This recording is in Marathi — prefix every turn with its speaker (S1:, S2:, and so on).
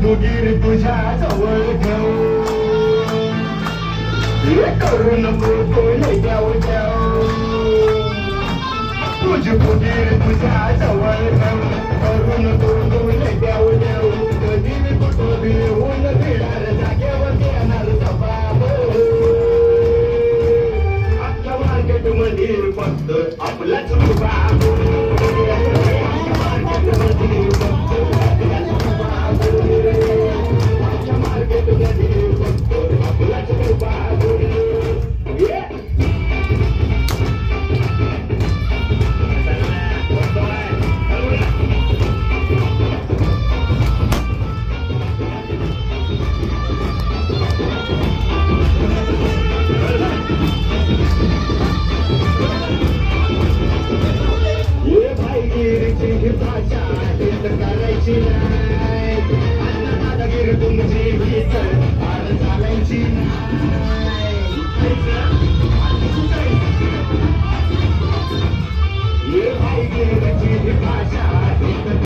S1: फुगीर तुझ्या जवळ ठेवू करू नको कोणी द्याऊ द्याऊ तुझी फुगीर तुझ्या जवळ ठेवू करू नको कोणी द्याऊ द्याऊ कधी मी कुठं भिवून फिरार जागेवर येणार जबाब आपल्या मार्केटमध्ये फक्त आपलाच रुबाब करायची नाही आता दादागिरी तुमची